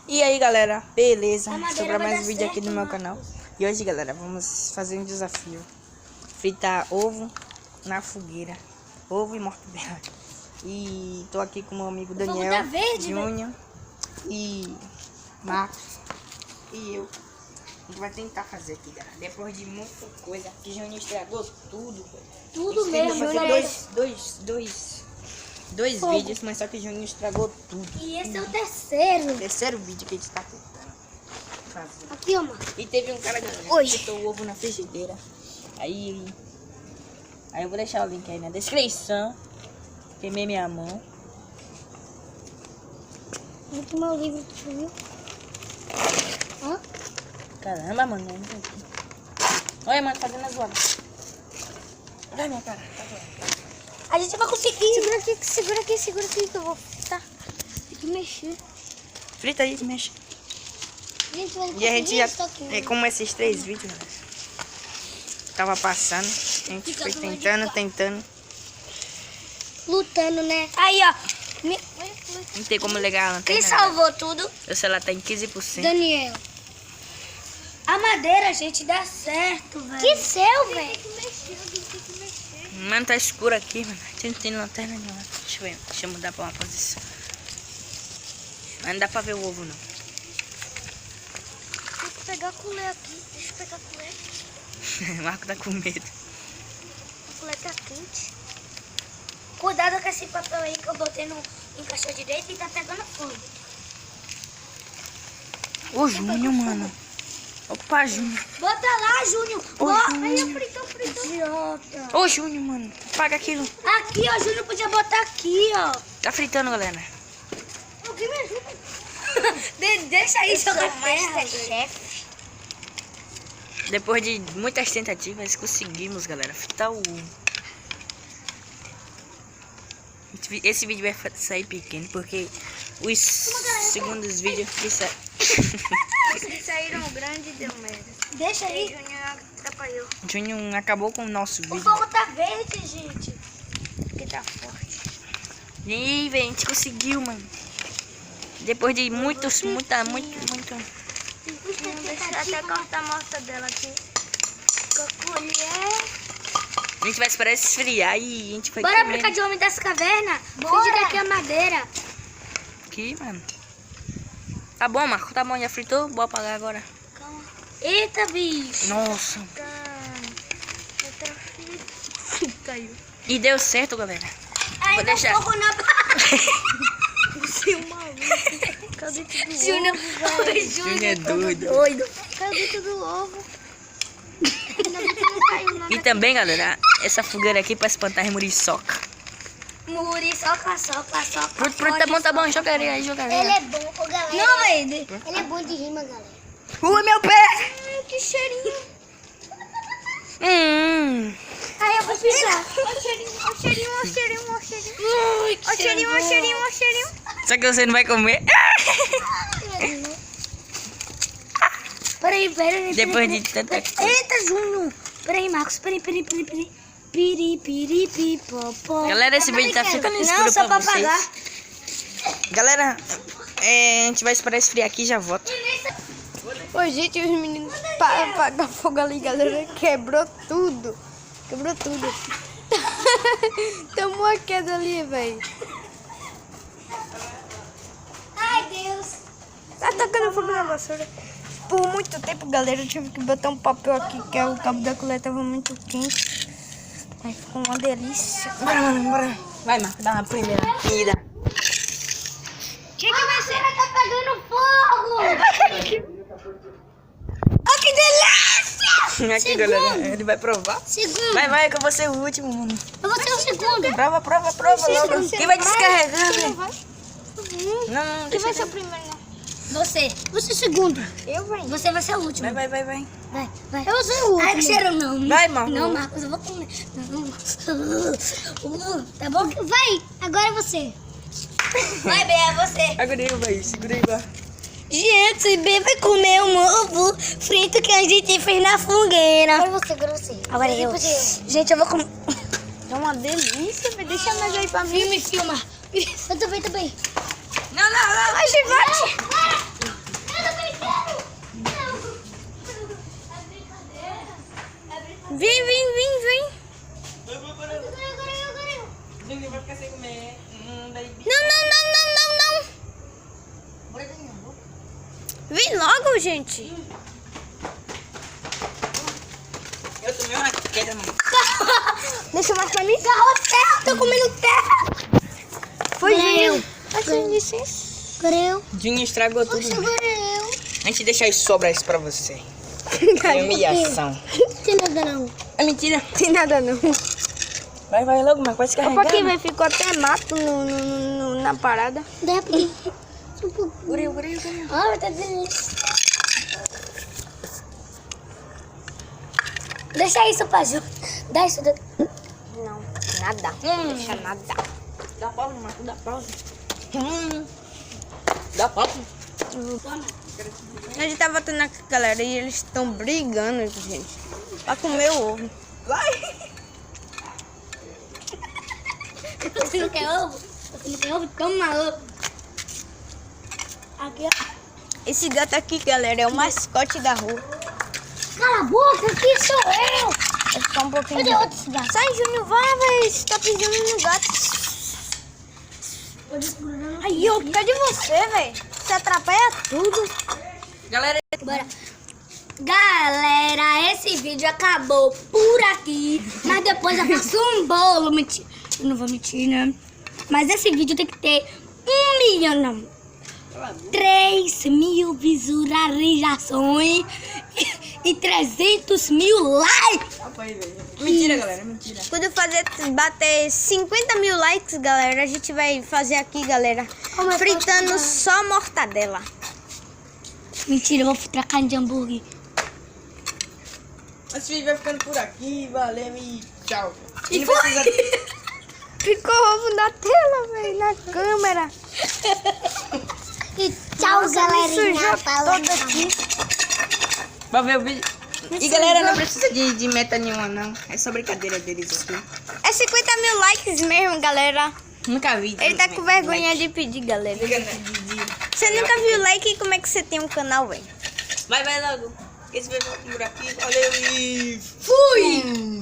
E aí galera, beleza? A Estou madeira para vai mais um dar vídeo aqui certo, no meu Marcos. canal. E hoje galera, vamos fazer um desafio: fritar ovo na fogueira. Ovo e mortadela. E tô aqui com meu amigo fogo Daniel, tá verde, Júnior e Marcos. E eu. A gente vai tentar fazer aqui, galera. Depois de muita coisa, que Júnior estragou tudo. Tudo Esse mesmo, vídeo vai galera. ter dois Fogo. vídeos, mas só que Júnior estragou tudo. E esse é o terceiro. Terceiro vídeo que a gente tá tentando fazer. Aqui, ó, mano. E teve um cara que Oi. botou o ovo na frigideira. Aí eu vou deixar o link aí na descrição. Queimei minha mão. Muito meu livro, tu viu? Ó. Caramba, mano. Olha, mano, fazendo as horas. Olha a minha cara. Tá doendo. A gente vai conseguir. Segura aqui que eu vou fritar. Tem que mexer. Frita aí, mexe. A gente vai E a gente já. isso aqui, É como esses 3 vídeos, né? Tava passando. A gente Fica foi do lado de tentando. lutando, né? Aí, ó. Não tem como ligar a Quem lanterna. salvou tudo? O celular tá em 15%. Daniel. A madeira, gente, dá certo, velho. Que seu, velho? Tem que mexer. Mano, tá escuro aqui, mano. Não tem lanterna nenhuma. Deixa eu ver. Deixa eu mudar pra uma posição. Mas não dá pra ver o ovo, não. Tem que pegar a colher aqui. Deixa eu pegar a colher. O Marco tá com medo. A colher tá quente. Cuidado com esse papel aí que eu botei no encaixou direito e tá pegando fogo. Ô, Júnior, mano. Opa, Júnior. Bota lá, Júnior. Ô, Ó, Júnior. aí eu fritou. Idiota. Ô, Júnior, mano. Apaga aquilo. Aqui, ó, Júnior podia botar aqui, ó. Tá fritando, galera. Alguém me ajuda. Deixa aí jogar terra. Depois de muitas tentativas, conseguimos, galera, fritar o ovo. Esse vídeo vai sair pequeno, porque os segundos vídeos que Saíram grande e deu merda. Deixa aí. Júnior atrapalhou. Júnior acabou com o nosso O vídeo. fogo tá verde, gente. Porque tá forte. E aí, velho, a gente conseguiu, mano. Depois de muito. Deixa eu até cortar a morta dela aqui. Com a colher. A gente vai esperar esfriar e a gente vai Bora comer. brincar de homem das cavernas? Finge que aqui é madeira. Aqui, mano. Tá bom, Marco. Tá bom, já fritou? Vou apagar agora. Calma. Eita, bicho. Nossa. Caiu. E deu certo, galera. Ai, Vou deu deixar. fogo na... Você é um maluco. Cadê tudo ovo, Júnior é doido. Cadê tudo ovo? Ainda bem que não caiu nada. E também, galera, essa fogueira aqui pra espantar as muriçoca. Muriçoca. Tá bom, joga aí, joga aí. Ele é bom, ô, galera. Não, velho. Ele é bom de rima, galera. Ui, meu pé! Ai, que cheirinho. Ai, eu vou pisar. Ó o cheirinho. Só que você não vai comer. Peraí. Depois de tanta coisa. Eita, Júnior. Peraí, Marcos. Peraí. Piri, popó. Galera, esse vídeo tá ficando escuro Não, só pra pra vocês. apagar. Galera, a gente vai esperar esfriar aqui e já volta. Oi, gente, os meninos para apagar fogo ali, galera. Quebrou tudo. Tomou uma queda ali, velho. Ai, Deus. Tá tocando fogo na vassoura. Por muito tempo, galera, eu tive que botar um papel aqui, que o cabo da colher tava muito quente. Aí ficou uma delícia. Bora. Vai, Marco, dá uma primeira comida. Que vai ser? Tá pegando fogo. Oh, que delícia. Aqui, galera, ele vai provar. Segundo. Vai, que eu vou ser o último, mano. Eu vou ser o segundo. Prova logo. Quem vai descarregar, velho? Não, Quem deixa vai eu ser o primeiro, né? Você é o segundo. Eu, velho. Você vai ser o último. Vai. Vai. Eu vou ser o último. Ai, que cheiro não. Vai, Marcos. Não, Marcos, eu vou comer. Não. Tá bom? Vai, agora é você. Vai, Bê, é você. Segura aí, vai. Gente, Bê vai comer um ovo frito que a gente fez na fogueira. Agora você. Agora eu. Gente, eu vou comer. É uma delícia, velho. Deixa mais aí pra mim. Filma. Eu também. Não. Vai. Vem. Junho vai ficar sem comer. Não. Vem logo, gente. Eu tomei uma queda, mano. Deixa mais pra mim. Terra, tô comendo terra. Foi Junho. Junho estragou tudo. A gente deixa as sobras pra você. É humilhação. Tem nada não. É mentira. Tem nada não. Vai logo, mas pode Opa, carregar. aqui vai ficou até mato na parada. Dá rapidinho. Gureu. Ah, tá dizendo. Deixa isso, Paju. Dá isso. Não, nada. Deixa nada. Dá pausa, Marco, dá pausa. Dá pausa. A gente tá voltando aqui, galera, e eles estão brigando, gente, pra comer o ovo. Vai! Você não quer ovo? Toma ovo. Aqui, ó. Esse gato aqui, galera, é o mascote da rua. Cala a boca, aqui sou eu. Vou ficar um pouquinho. Cadê outros gatos? Sai, Júnior, vai, velho. Você tá pisando no gato. Aí, eu cadê você, velho? Você atrapalha tudo. Galera, Bora. Galera, esse vídeo acabou por aqui. Mas depois eu faço um bolo. Mentira. Eu não vou mentir, né? Mas esse vídeo tem que ter 1 milhão, não. 3.000 visualizações e 300.000 likes. mentira, galera, mentira. Quando bater 50.000 likes, galera, a gente vai fazer aqui, galera, fritando só mortadela. Mentira, eu vou fritar carne de hambúrguer. Esse vídeo vai ficando por aqui, valeu e tchau. E foi! Ficou ovo na tela, velho, na câmera. E tchau, Nossa, galerinha. sujou todo aqui. Vai ver o vídeo. E galera, não precisa de meta nenhuma, não. É só brincadeira deles aqui. É 50.000 likes mesmo, galera. Nunca vi. Ele tá com vergonha de pedir, galera. Você nunca viu like? Como é que você tem um canal, velho? Vai logo. Esse vídeo vai por aqui. Valeu e fui!